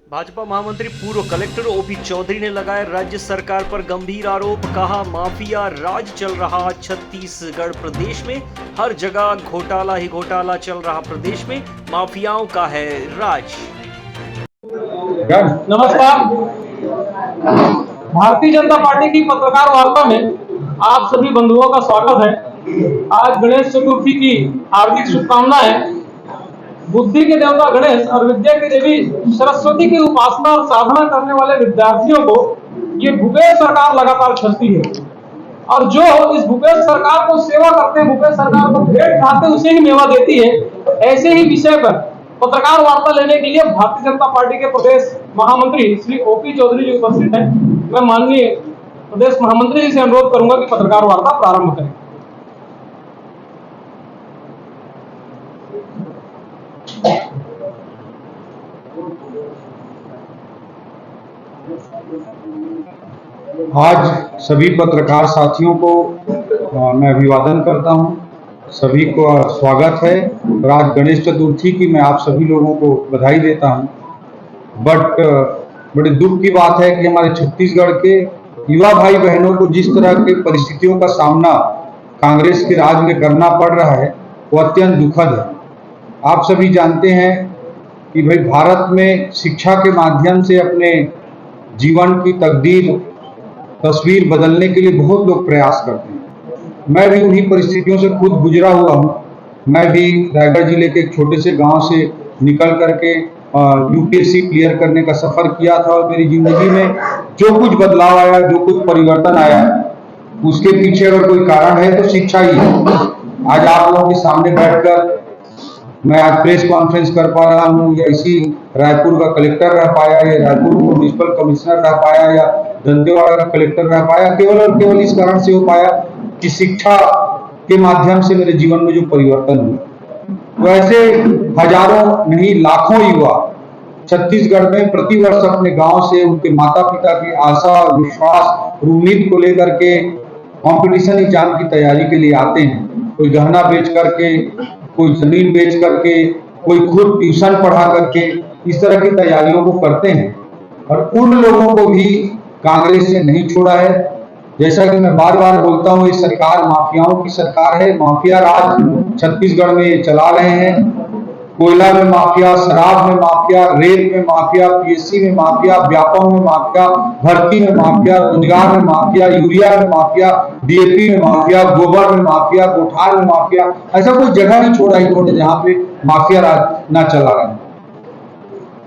भाजपा महामंत्री पूर्व collector OP Chaudhary ने लगाए राज्य सरकार पर गंभीर आरोप। कहा, माफिया राज चल रहा छत्तीसगढ़ प्रदेश में, हर जगह घोटाला ही घोटाला चल रहा प्रदेश में, माफियाओं का है राज। नमस्कार। भारतीय जनता पार्टी की पत्रकार वार्ता में आप सभी बंधुओं का स्वागत है। आज गणेश चतुर्थी की हार्दिक शुभकामनाएं। बुद्धि के देवता गणेश और विद्या की देवी सरस्वती की उपासना और साधना करने वाले विद्यार्थियों को ये भूपेश सरकार लगातार छलती है, और जो इस भूपेश सरकार को सेवा करते हैं, भूपेश सरकार को भेंट खाते उसे ही मेवा देती है। ऐसे ही विषय पर पत्रकार वार्ता लेने के लिए भारतीय जनता पार्टी के प्रदेश महामंत्री श्री ओपी चौधरी जी उपस्थित हैं। मैं माननीय प्रदेश महामंत्री जी से अनुरोध करूंगा कि पत्रकार वार्ता प्रारंभ करें। आज सभी पत्रकार साथियों को मैं अभिवादन करता हूं। सभी को स्वागत है और आज गणेश चतुर्थी की मैं आप सभी लोगों को बधाई देता हूं। बड़े दुख की बात है कि हमारे छत्तीसगढ़ के युवा भाई बहनों को जिस तरह के परिस्थितियों का सामना कांग्रेस के राज में करना पड़ रहा है वो अत्यंत दुखद है। आप सभी जानते हैं कि भाई भारत में शिक्षा के माध्यम से अपने जीवन की तस्वीर बदलने के लिए बहुत लोग प्रयास करते हैं। मैं भी उन्हीं परिस्थितियों से खुद गुजरा हुआ हूँ। मैं भी रायगढ़ जिले के एक छोटे से गांव से निकल करके यूपीएससी क्लियर करने का सफर किया था, और मेरी जिंदगी में जो कुछ बदलाव आया, जो कुछ परिवर्तन आया, उसके पीछे अगर कोई कारण है तो शिक्षा ही है। आज आप लोगों के सामने बैठकर मैं आज प्रेस कॉन्फ्रेंस कर पा रहा हूँ, या इसी रायपुर का कलेक्टर रह पाया, या रायपुर म्युनिसिपल कमिश्नर रह पाया, या दंतेवाड़ा का कलेक्टर रह पाया, केवल और केवल इस कारण से हो पाया कि शिक्षा के माध्यम से मेरे जीवन में जो परिवर्तन हुआ। वैसे हजारों नहीं लाखों युवा छत्तीसगढ़ में प्रतिवर्ष अपने गांव से उनके माता पिता की आशा, विश्वास और उम्मीद को लेकर के कंपटीशन एग्जाम की तैयारी के लिए आते हैं। कोई गहना बेच करके, कोई जमीन बेच करके, कोई खुद ट्यूशन पढ़ा करके इस तरह की तैयारियों को करते हैं, और उन लोगों को भी कांग्रेस ने नहीं छोड़ा है। जैसा कि मैं बार बार बोलता हूँ, ये सरकार माफियाओं की सरकार है। माफिया राज छत्तीसगढ़ में चला रहे हैं। कोयला में माफिया, शराब में माफिया, रेल में माफिया, पीएससी में माफिया, व्यापम में माफिया, भर्ती में माफिया, रोजगार में माफिया, यूरिया में माफिया, डीएपी में माफिया, गोबर में माफिया, कोठार में माफिया। ऐसा कोई जगह नहीं छोड़ा इन्होंने जहां पे माफिया राज ना चला रहा है।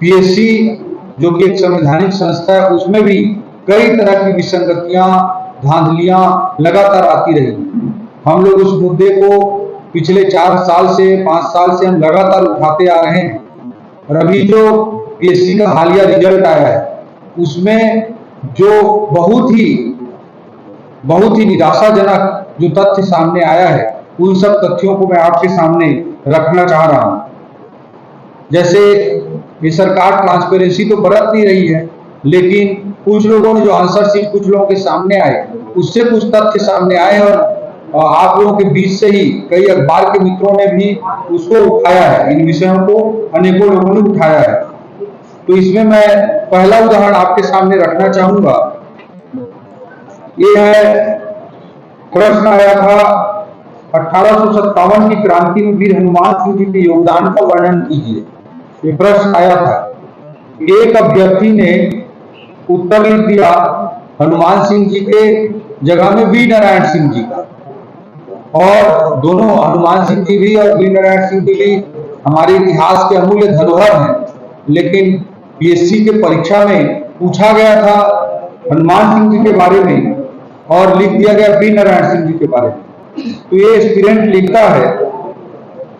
पीएससी जो कि एक संवैधानिक संस्था है, उसमें भी कई तरह की विसंगतियां, धांधलियां लगातार आती रही। हम लोग उस मुद्दे को पिछले 4 साल से 5 साल से हम लगातार उठाते आ रहे हैं, और अभी जो पीएससी का हालिया रिजल्ट आया है उसमें जो बहुत ही निराशाजनक जो तथ्य सामने आया है, उन सब तथ्यों को मैं आपके सामने रखना चाह रहा हूं। जैसे ये सरकार ट्रांसपेरेंसी तो बरत नहीं रही है, लेकिन कुछ लोगों ने जो आंसर शीट कुछ लोगों के सामने आए, उससे कुछ तथ्य सामने आए, और आप लोगों के बीच से ही कई अखबार के मित्रों ने भी उसको उठाया है। इन विषयों को अनेकों लोगों ने उठाया है। तो इसमें मैं पहला उदाहरण आपके सामने रखना चाहूंगा। ये है, प्रश्न आया था 1857 की क्रांति में वीर हनुमान सिंह जी के योगदान का वर्णन कीजिए। ये प्रश्न आया था। एक अभ्यर्थी ने उत्तर लिख दिया हनुमान सिंह जी के जगह में वीर नारायण सिंह जी का, और दोनों हनुमान सिंह जी भी और वीर नारायण सिंह जी भी हमारे इतिहास के अमूल्य धरोहर हैं। लेकिन पीएससी के परीक्षा में पूछा गया था हनुमान सिंह जी के बारे में और लिख दिया गया वीर नारायण सिंह जी के बारे में। तो ये एस्पिरेंट लिखता है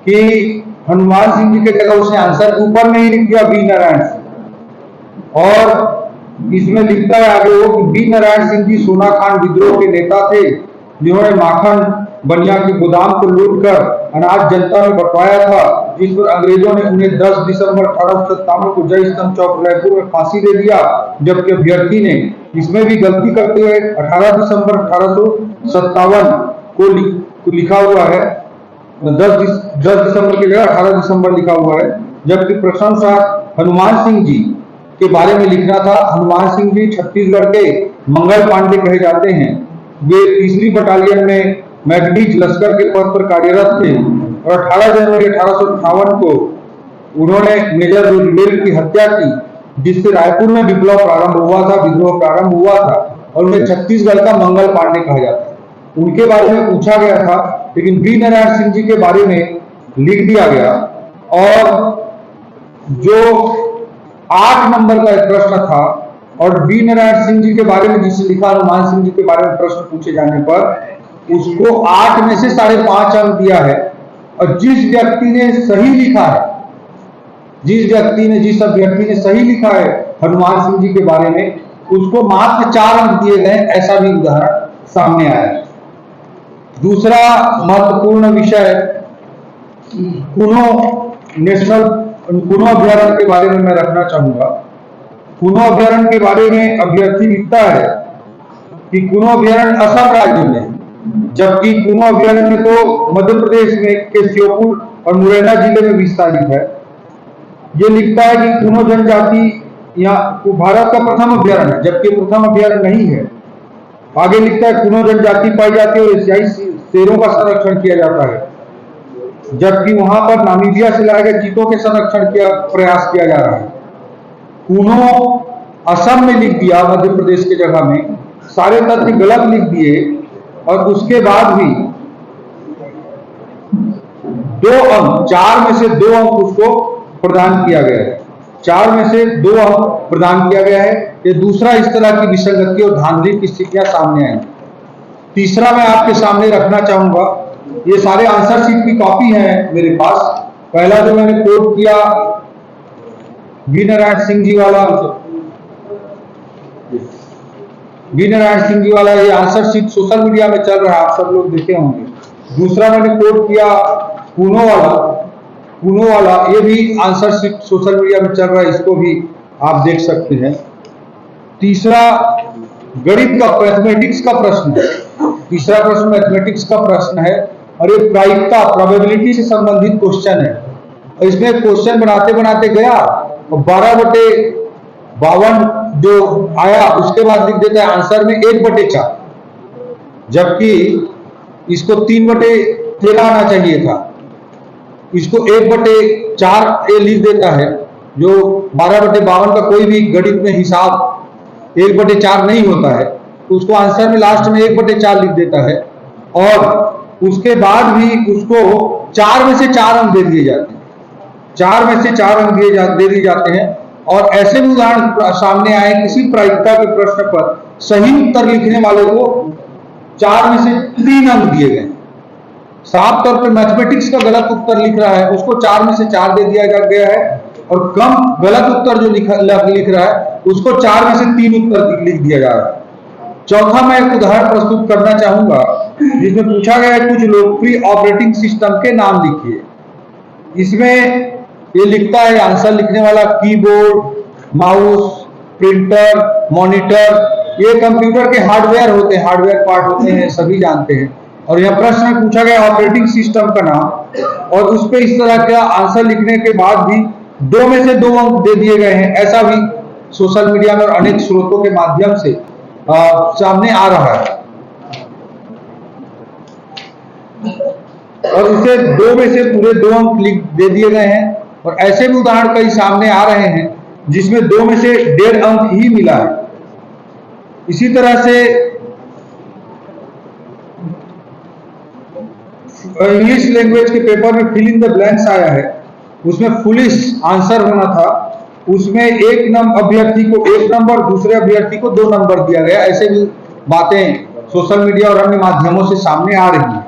कि हनुमान सिंह जी के जगह उसने आंसर के ऊपर में ही लिख दिया वीर नारायण सिंह, और इसमें लिखता है आगे वो कि वीर नारायण सिंह जी सोनाखान विद्रोह के नेता थे, जिन्होंने माखन बनिया के गोदाम को लूटकर अनाज जनता में बंटवाया था, जिस पर अंग्रेजों ने उन्हें 10 दिसंबर 1857 को जय स्तंभ चौक रायपुर में फांसी दे दिया। जबकि अभ्यर्थी ने इसमें भी गलती करते हुए 18 दिसंबर 1857 को लिखा हुआ है, 10 दिसंबर की जगह 18 दिसंबर लिखा हुआ है। जबकि प्रशंसा हनुमान सिंह जी के बारे में लिखना था। हनुमान सिंह जी छत्तीसगढ़ के मंगल पांडे कहे जाते हैं। वे 3री बटालियन में मैगनीज लश्कर के पद पर कार्यरत थे और 18 जनवरी 1858 को उन्होंने मेजर रुलवेल की हत्या की, जिससे रायपुर में विप्लव प्रारंभ हुआ था, विद्रोह प्रारंभ हुआ था और उन्हें छत्तीसगढ़ का मंगल पांडे कहा जाता है। उनके बारे में पूछा गया था, लेकिन वी नारायण सिंह जी के बारे में लिख दिया गया। और जो 8 नंबर का एक प्रश्न था और वी नारायण सिंह जी के बारे में जिसे लिखा, हनुमान सिंह जी के बारे में प्रश्न पूछे जाने पर उसको 8 में से 5.5 अंक दिया है। और जिस व्यक्ति ने सही लिखा है, जिस अभ्यर्थी ने सही लिखा है हनुमान सिंह जी के बारे में, उसको मात्र 4 अंक दिए गए। ऐसा भी उदाहरण सामने आया है। दूसरा महत्वपूर्ण विषय कुनो अभ्यारण्य के बारे में मैं रखना चाहूंगा। कुनो अभ्यारण्य के बारे में अभ्यर्थी लिखता है कि कुनो अभ्यारण्य असम राज्य में, जबकि कुनो अभ्यारण्य तो मध्य प्रदेश में के श्योपुर और मुरैना जिले में विस्तारित है। ये लिखता है कि कुनो जनजाति यहाँ भारत का प्रथम अभ्यारण्य है, जबकि प्रथम अभ्यारण्य नहीं है। आगे लिखता है कुनो जनजाति पाई जाती है और एशियाई शेरों का संरक्षण किया जाता है, जबकि वहां पर नामीबिया से लाए गए चीतों के संरक्षण का प्रयास किया जा रहा है। कुनो असम में लिख दिया, मध्य प्रदेश की जगह में सारे तथ्य गलत लिख दिए और उसके बाद भी 2 अंक, 4 में से 2 अंक उसको प्रदान किया गया है। 4 में से 2 अंक प्रदान किया गया है। ये दूसरा इस तरह की विसंगति और धांधली की स्थितियां सामने आई। तीसरा मैं आपके सामने रखना चाहूंगा, ये सारे आंसर शीट की कॉपी है मेरे पास। पहला जो मैंने कोट किया वी नारायण सिंह जी वाला, ये आंसर शीट सोशल मीडिया में चल रहा है, आप सब लोग देखे होंगे। दूसरा मैंने कोट किया कुनो वाला, ये भी आंसर शीट सोशल मीडिया में चल रहा है, इसको भी आप देख सकते हैं। तीसरा गणित का, मैथमेटिक्स का प्रश्न है। तीसरा प्रश्न मैथमेटिक्स का प्रश्न है और ये प्रायिकता, प्रोबेबिलिटी से संबंधित क्वेश्चन है। और इसमें क्वेश्चन बनाते बनाते गया और 12/52 जो आया उसके बाद लिख देता है आंसर में 1/4, जबकि इसको 3/13 आना चाहिए था। इसको 1/4 लिख देता है, जो 12/52 का कोई भी गणित में हिसाब 1/4 नहीं होता है, तो उसको आंसर में लास्ट में 1/4 लिख देता है। और उसके बाद भी उसको 4 में से 4 अंक दे दिए जाते हैं। 4 में से 4 अंक दे दिए जाते हैं। और ऐसे भी उदाहरण सामने आए, किसी प्रायिकता के प्रश्न पर सही उत्तर लिखने वाले को 4 में से 3 अंक दिए गए। साफ तौर पर मैथमेटिक्स का गलत उत्तर लिख रहा है, उसको 4 में से 4 दे दिया गया है। और कम गलत उत्तर जो लिख रहा है उसको 4 में से 3 उत्तर लिख दिया जा रहा है। चौथा मैं एक उदाहरण प्रस्तुत करना चाहूंगा, जिसमें पूछा गया है कुछ लोकप्रिय ऑपरेटिंग सिस्टम के नाम लिखिए। इसमें ये लिखता है आंसर लिखने वाला कीबोर्ड, माउस, प्रिंटर, मॉनिटर, ये कंप्यूटर के हार्डवेयर होते हैं, हार्डवेयर पार्ट होते हैं, सभी जानते हैं। और यह प्रश्न में पूछा गया ऑपरेटिंग सिस्टम का नाम और उस पर इस तरह का आंसर लिखने के बाद भी 2 में से 2 अंक दे दिए गए हैं। ऐसा भी सोशल मीडिया में और अनेक स्रोतों के माध्यम से सामने आ रहा है। और उसे 2 में से पूरे 2 अंक दे दिए गए हैं। और ऐसे भी उदाहरण कई सामने आ रहे हैं जिसमें 2 में से 1.5 अंक ही मिला है। इसी तरह से इंग्लिश लैंग्वेज के पेपर में फिल इन द ब्लैंक्स आया है, उसमें फुलिश आंसर होना था। उसमें एक अभ्यर्थी को 1 नंबर, दूसरे अभ्यर्थी को 2 नंबर दिया गया। ऐसे भी बातें सोशल मीडिया और अन्य माध्यमों से सामने आ रही हैं।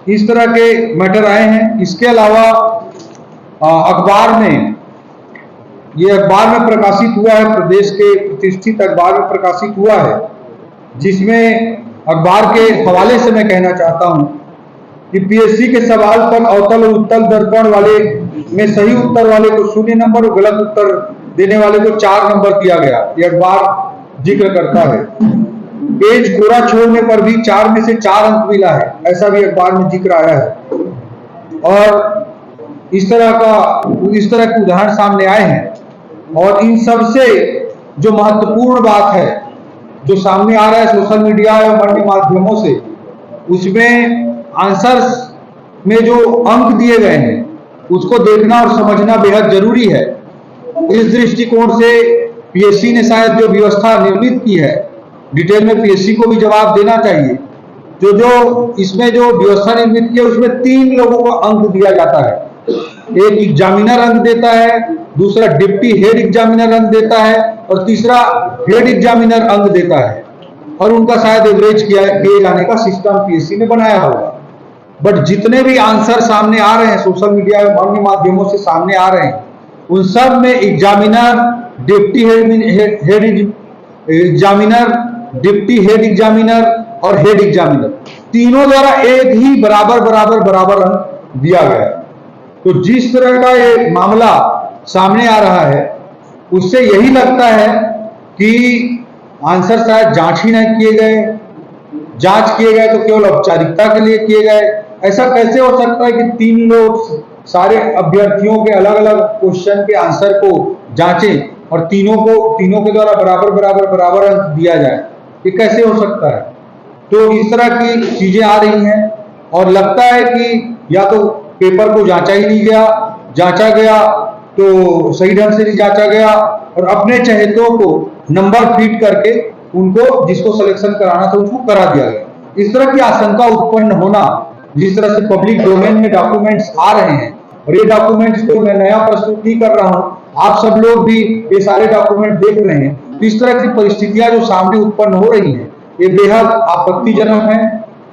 इस तरह के मैटर आए हैं। इसके अलावा अखबार में, ये अखबार में प्रकाशित हुआ है, प्रदेश के प्रतिष्ठित अखबार में प्रकाशित हुआ है, जिसमें अखबार के हवाले से मैं कहना चाहता हूं कि पीएससी के सवाल पर अवतल और उत्तल दर्पण वाले में सही उत्तर वाले को 0 नंबर और गलत उत्तर देने वाले को 4 नंबर दिया गया। यह अखबार जिक्र करता है। पेज कोरा छोड़ने पर भी 4 में से 4 अंक मिला है, ऐसा भी अखबार में जिक्र आया है। और इस तरह के उदाहरण सामने आए हैं। और इन सब से जो महत्वपूर्ण बात है जो सामने आ रहा है सोशल मीडिया और अन्य माध्यमों से, उसमें आंसर्स में जो अंक दिए गए हैं उसको देखना और समझना बेहद जरूरी है। इस दृष्टिकोण से पीएससी ने शायद जो व्यवस्था निर्मित की है, डिटेल में पीएससी को भी जवाब देना चाहिए। जो इसमें जो व्यवस्था निर्मित की है उसमें 3 लोगों को अंक दिया जाता है। एक एग्जामिनर अंक देता है, दूसरा डिप्टी हेड एग्जामिनर अंक देता है और तीसरा हेड एग्जामिनर अंक देता है। और उनका शायद एवरेज किए जाने का सिस्टम पीएससी ने बनाया होगा। बट जितने भी आंसर सामने आ रहे हैं सोशल मीडिया और अन्य माध्यमों से सामने आ रहे हैं, उन सब में examiner, deputy head examiner, deputy head examiner और हेड एग्जामिनर तीनों द्वारा एक ही बराबर अंक दिया गया। तो जिस तरह का ये मामला सामने आ रहा है उससे यही लगता है कि आंसर शायद जांच ही नहीं किए गए। जांच किए गए तो केवल औपचारिकता के लिए किए गए। ऐसा कैसे हो सकता है कि 3 लोग सारे अभ्यर्थियों के अलग अलग क्वेश्चन के आंसर को जांचें और तीनों के द्वारा बराबर अंक दिया जाए? ये कैसे हो सकता है? तो इस तरह की चीजें आ रही हैं और लगता है कि या तो पेपर को जांचा ही नहीं गया, जांचा गया तो सही ढंग से नहीं जांचा गया और अपने चहेतों को नंबर फीड करके उनको जिसको सिलेक्शन कराना था उसको करा दिया गया। इस तरह की आशंका उत्पन्न होना, जिस तरह से पब्लिक डोमेन में डॉक्यूमेंट्स आ रहे हैं और ये डॉक्यूमेंट्स को मैं नया प्रस्तुत नहीं कर रहा हूँ, आप सब लोग भी ये सारे डॉक्यूमेंट देख रहे हैं। तो इस तरह की परिस्थितियां जो सामने उत्पन्न हो रही है ये बेहद आपत्तिजनक है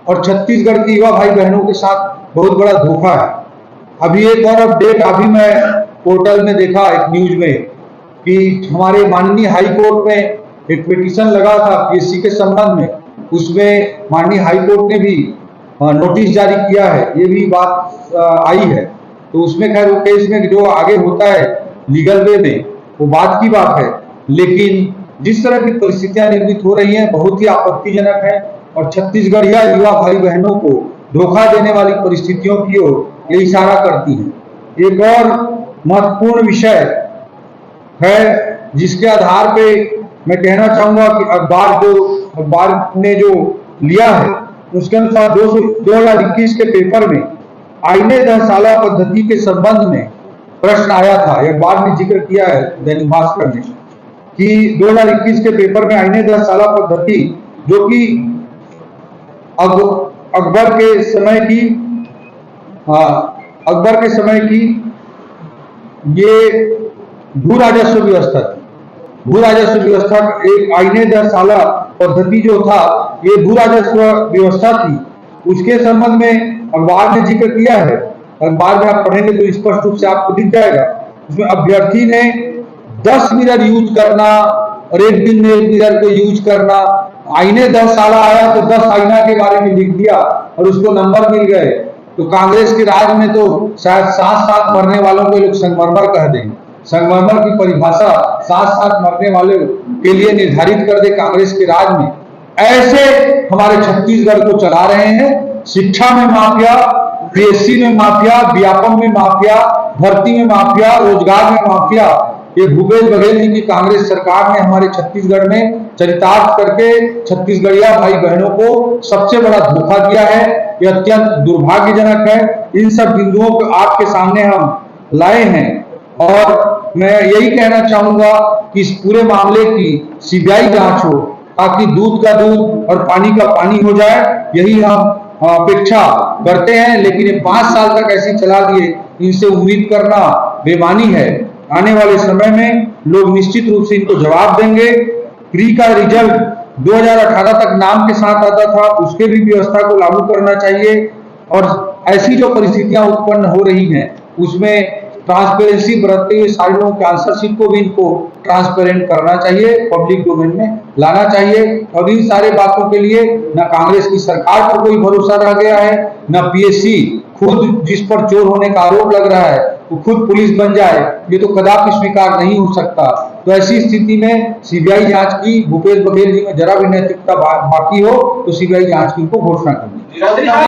और छत्तीसगढ़ के युवा भाई बहनों के साथ बहुत बड़ा धोखा है। अभी एक और अपडेट अभी मैं पोर्टल में देखा एक न्यूज में कि हमारे माननीय हाई कोर्ट में एक पिटीशन लगा था पीएससी के संबंध में, उसमें माननीय हाई कोर्ट ने भी नोटिस जारी किया है, ये भी बात आई है। तो उसमें खैर वो केस में जो आगे होता है लीगल वे में वो बात की बात है, लेकिन जिस तरह की परिस्थितियां निर्मित हो रही हैं बहुत ही आपत्तिजनक है और छत्तीसगढ़ या युवा भाई बहनों को धोखा देने वाली परिस्थितियों की ओर ये इशारा करती है। एक और महत्वपूर्ण विषय है जिसके आधार पे मैं कहना चाहूंगा कि अखबार ने जो लिया है उसके अनुसार 2021 के पेपर में आईने 10 साला पद्धति के संबंध में प्रश्न आया था। अखबार ने जिक्र किया है दैनिक भास्कर ने कि 2021 के पेपर में आईने 10 साला पद्धति जो कि अकबर के समय की ये भू राजस्व व्यवस्था थी। भू राजस्व व्यवस्था एक आईने 10 साला पद्धति जो था ये भू राजस्व व्यवस्था थी, उसके संबंध में अखबार ने जिक्र किया है। अखबार में आप पढ़ेंगे तो स्पष्ट रूप से आपको दिख जाएगा। उसमें अभ्यर्थी ने 10 मिरर यूज करना और एक दिन में 1 मिरर को यूज करना, आईने 10 साला आया तो 10 आईना के बारे में लिख दिया और उसको नंबर मिल गए। तो कांग्रेस के राज में तो शायद साथ मरने वालों को लोग संगमरमर कह देंगे। संगमरमर की परिभाषा साथ मरने वाले के लिए निर्धारित कर दे कांग्रेस के राज में। ऐसे हमारे छत्तीसगढ़ को चला रहे हैं। शिक्षा में माफिया, पीएससी में माफिया, व्यापम में माफिया, भर्ती में माफिया, रोजगार में माफिया। ये भूपेश बघेल जी की कांग्रेस सरकार ने हमारे छत्तीसगढ़ में चरितार्थ करके छत्तीसगढ़िया भाई बहनों को सबसे बड़ा धोखा दिया है। ये अत्यंत दुर्भाग्यजनक है। इन सब बिंदुओं को आपके सामने हम लाए हैं और मैं यही कहना चाहूंगा कि इस पूरे मामले की सीबीआई जांच हो ताकि दूध का दूध और पानी का पानी हो जाए, यही हम अपेक्षा करते हैं। लेकिन ये 5 साल तक ऐसे चला दिए, इनसे उम्मीद करना बेमानी है। आने वाले समय में लोग निश्चित रूप से इनको जवाब देंगे। प्री का रिजल्ट 2018 तक नाम के साथ आता था, उसके भी व्यवस्था को लागू करना चाहिए और ऐसी जो परिस्थितियां उत्पन्न हो रही हैं उसमें ट्रांसपेरेंसी बरतते हुए सारे लोगों के आंसर शीट को भी इनको ट्रांसपेरेंट करना चाहिए, पब्लिक डोमेन में लाना चाहिए। और इन सारे बातों के लिए न कांग्रेस की सरकार पर कोई भरोसा रह गया है, न पीएससी खुद जिस पर चोर होने का आरोप लग रहा है वो खुद पुलिस बन जाए, ये तो कदापि स्वीकार नहीं हो सकता। तो ऐसी स्थिति में सीबीआई जांच की भूपेश बघेल जी में जरा भी नैतिकता बाकी हो तो सीबीआई जांच की उनको घोषणा करनी।